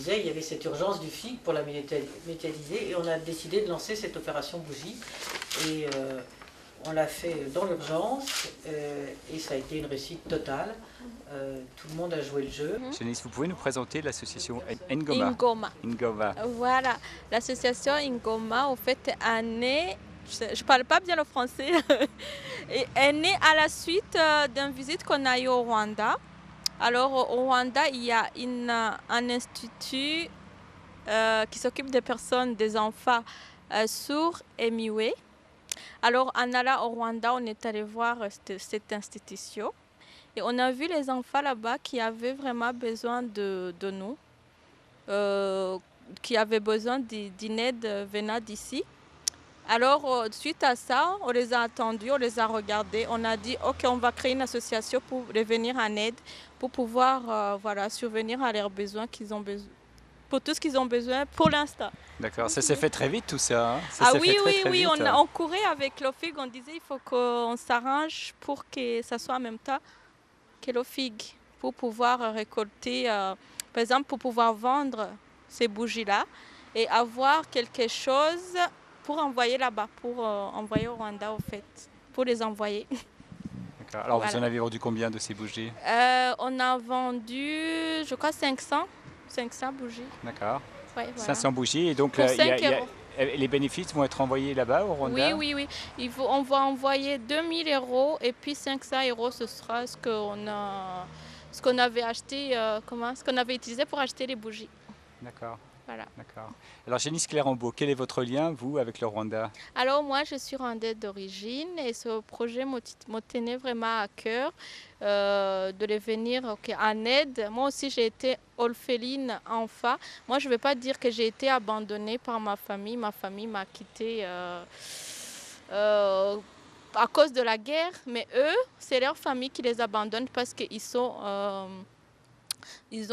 disais, il y avait cette urgence du FIG pour la médiatiser et on a décidé de lancer cette opération bougie. Et on l'a fait dans l'urgence et ça a été une réussite totale. Tout le monde a joué le jeu. Janice, vous pouvez nous présenter l'association Ngoma? Ingoma. Ngoma. Voilà, l'association Ingoma, au fait, est née, je parle pas bien le français, est née à la suite d'une visite qu'on a eue au Rwanda. Alors au Rwanda, il y a un institut qui s'occupe des personnes, des enfants sourds et muets. Alors en allant au Rwanda, on est allé voir cette institution et on a vu les enfants là-bas qui avaient vraiment besoin de nous, qui avaient besoin d'une aide venant d'ici. Alors suite à ça, on les a attendus, on les a regardés, on a dit ok, on va créer une association pour les venir en aide, pour pouvoir survenir à leurs besoins qu'ils ont besoin. Pour tout ce qu'ils ont besoin pour l'instant. D'accord, ça s'est fait très vite tout ça, hein? Oui, on courait avec l'OFIG, on disait il faut qu'on s'arrange pour que ça soit en même temps que l'OFIG, pour pouvoir récolter, par exemple pour pouvoir vendre ces bougies-là et avoir quelque chose pour envoyer là-bas, pour envoyer au Rwanda au fait, pour les envoyer. D'accord, alors voilà. Vous en avez vendu combien de ces bougies? On a vendu, je crois 500 bougies. D'accord. Ouais, voilà. 500 bougies et donc les bénéfices vont être envoyés là-bas au Rwanda? Oui. On va envoyer 2000 € et puis 500 €, ce sera ce qu'on avait acheté, ce qu'on avait utilisé pour acheter les bougies. D'accord. Voilà. D'accord. Alors Janice Clairambault, quel est votre lien, vous, avec le Rwanda? Alors moi, je suis rwandaise d'origine et ce projet me tenait vraiment à cœur de les venir en aide. Moi aussi, j'ai été orpheline enfant. Moi, je ne vais pas dire que j'ai été abandonnée par ma famille. Ma famille m'a quittée à cause de la guerre. Mais eux, c'est leur famille qui les abandonne parce qu'ils ils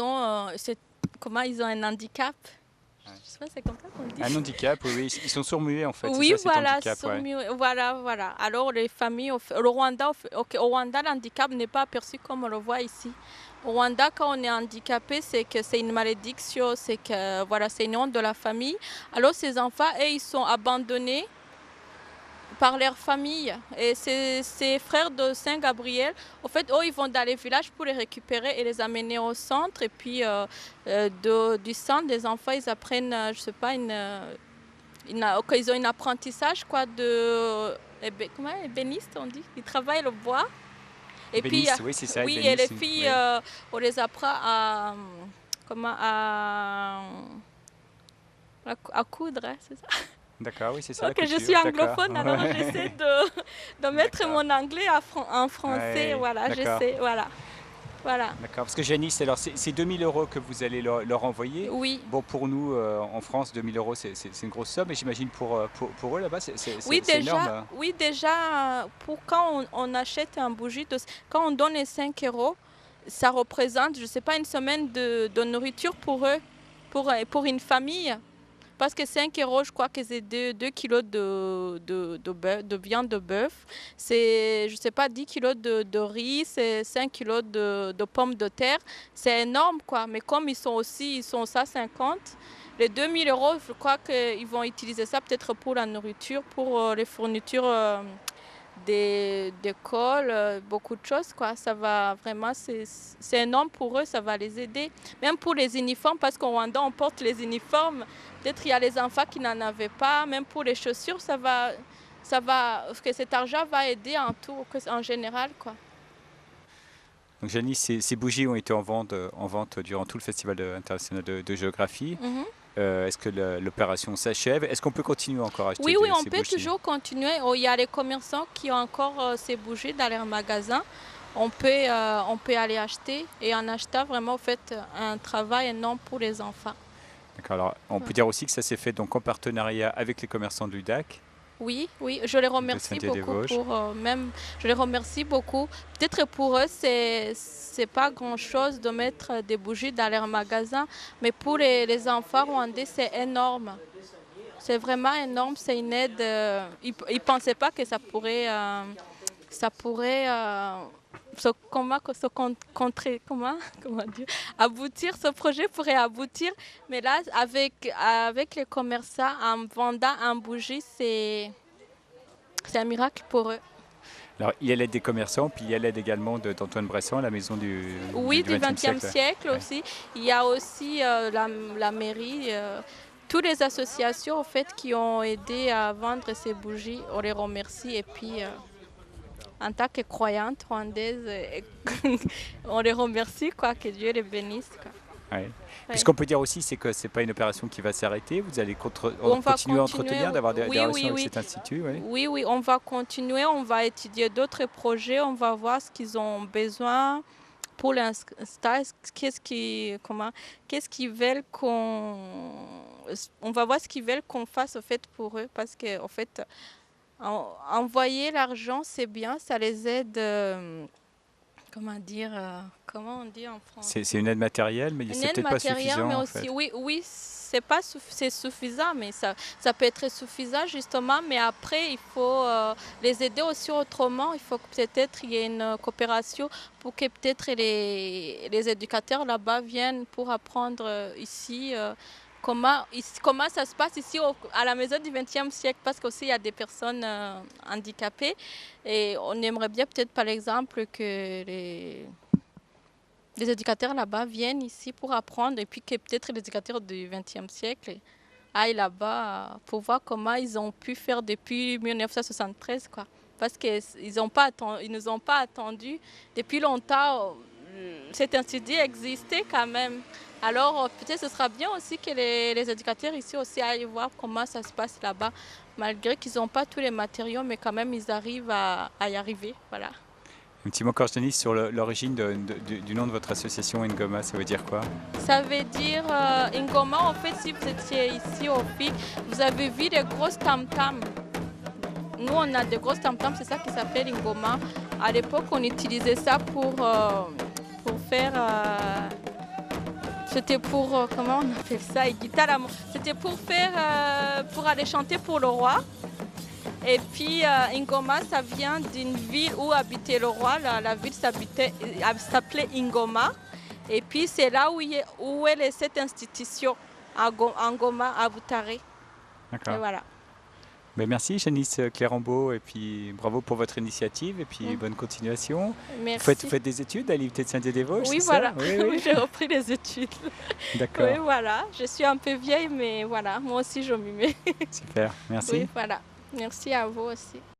ont un handicap. Je sais pas, c'est comme ça qu'on dit. Un handicap, oui, ils sont sourds-muets en fait. Oui, c'est ça, voilà, sourds-muets. Voilà. Alors les familles, au Rwanda, l'handicap n'est pas perçu comme on le voit ici. Au Rwanda, quand on est handicapé, c'est que c'est une malédiction, c'est que c'est une honte de la famille. Alors ces enfants, ils sont abandonnés par leur famille. Et ces frères de Saint-Gabriel, en fait, ils vont dans les villages pour les récupérer et les amener au centre. Et puis, du centre, des enfants, ils apprennent, je sais pas, ils ont un apprentissage ébéniste, on dit. Ils travaillent le bois. Et ébéniste, puis, oui, c'est ça. Oui, ébéniste, et les filles, on les apprend à coudre, hein, c'est ça? D'accord, oui, c'est ça. Ok, je suis anglophone, alors j'essaie de mettre mon anglais en français. Ouais, voilà, j'essaie. Voilà. D'accord, parce que Janice, alors c'est 2000 € que vous allez leur envoyer. Oui. Bon, pour nous, en France, 2000 € c'est une grosse somme, mais j'imagine pour eux là-bas, c'est énorme. Oui, déjà, quand on achète un bougie, quand on donne les 5 €, ça représente, je ne sais pas, une semaine de nourriture pour eux, pour une famille. Parce que 5 €, je crois que c'est 2 kilos de viande de bœuf. C'est, je sais pas, 10 kilos de riz, c'est 5 kilos de pommes de terre. C'est énorme, quoi. Mais comme ils sont 150, les 2000 €, je crois qu'ils vont utiliser ça peut-être pour la nourriture, pour les fournitures d'école, beaucoup de choses, quoi. Ça va vraiment, c'est énorme pour eux, ça va les aider. Même pour les uniformes, parce qu'au Rwanda, on porte les uniformes. Peut-être il y a les enfants qui n'en avaient pas. Même pour les chaussures, que cet argent va aider en général, quoi. Donc Janice, ces bougies ont été en vente durant tout le Festival international de géographie. Est-ce que l'opération s'achève? Est-ce qu'on peut continuer encore à acheter Oui, ces on peut bougies? toujours continuer. Il y a les commerçants qui ont encore ces bougies dans leurs magasins. On peut aller acheter et en achetant vraiment, en fait, un travail énorme pour les enfants. D'accord. Alors, on peut dire aussi que ça s'est fait donc en partenariat avec les commerçants de l'UDAC. Oui, je les remercie beaucoup. Peut-être pour eux, c'est pas grand-chose de mettre des bougies dans leur magasin, mais pour les enfants rwandais, c'est énorme. C'est vraiment énorme, c'est une aide. Ils ne pensaient pas que ça pourrait comment dire, aboutir, ce projet pourrait aboutir. Mais là, avec les commerçants, en vendant un bougie, c'est un miracle pour eux. Alors, il y a l'aide des commerçants, puis il y a l'aide également d'Antoine Bresson, la maison du Oui, du XXe siècle. siècle aussi. Il y a aussi la mairie, toutes les associations en fait, qui ont aidé à vendre ces bougies. On les remercie. Et puis, en tant que croyante rwandaise, on les remercie, quoi, que Dieu les bénisse. Quoi. Ouais. Puis ce qu'on peut dire aussi, c'est que ce n'est pas une opération qui va s'arrêter. Vous allez continuer à entretenir, d'avoir des relations avec cet institut. Oui, on va continuer. On va étudier d'autres projets. On va voir ce qu'ils ont besoin. Pour l'instant, qu'est-ce qu'ils veulent on va voir ce qu'ils veulent qu'on fasse, en fait, pour eux. Parce que, en fait, envoyer l'argent, c'est bien. Ça les aide... comment on dit en français? C'est une aide matérielle, mais c'est peut-être pas suffisant. Mais aussi, en fait. Oui, c'est suffisant, mais ça peut être suffisant justement. Mais après, il faut les aider aussi autrement. Il faut que peut-être il y ait une coopération pour que peut-être les éducateurs là-bas viennent pour apprendre ici. Comment ça se passe ici à la maison du XXe siècle, parce qu'aussi il y a des personnes handicapées et on aimerait bien peut-être par exemple que les éducateurs là-bas viennent ici pour apprendre et puis que peut-être les éducateurs du XXe siècle aillent là-bas pour voir comment ils ont pu faire depuis 1973, quoi. Parce qu'ils nous ont pas attendu depuis longtemps. Cet institut existait quand même. Alors peut-être ce sera bien aussi que les éducateurs ici aussi aillent voir comment ça se passe là-bas, malgré qu'ils n'ont pas tous les matériaux, mais quand même ils arrivent à y arriver. Voilà. Un petit mot encore, Denis, sur l'origine du nom de votre association Ngoma, ça veut dire quoi? Ça veut dire Ngoma, en fait, si vous étiez ici au FIC, vous avez vu des grosses tam-tams. Nous, on a des grosses tam-tams, c'est ça qui s'appelle Ngoma. À l'époque, on utilisait ça pour faire... c'était pour, comment on appelle ça, c'était pour faire, pour aller chanter pour le roi. Et puis Ngoma, ça vient d'une ville où habitait le roi. La ville s'appelait Ngoma. Et puis c'est là où est cette institution, Ngoma, à Butare. D'accord. Et voilà. Ben merci Janice Clérambault, et puis bravo pour votre initiative, et puis bonne continuation. Merci. Vous faites des études à l'IUT de Saint-Dié-des-Vosges? Oui, voilà. Oui. J'ai repris les études. D'accord. Oui, voilà. Je suis un peu vieille, mais voilà, moi aussi je m'y mets. Super, merci. Oui, voilà. Merci à vous aussi.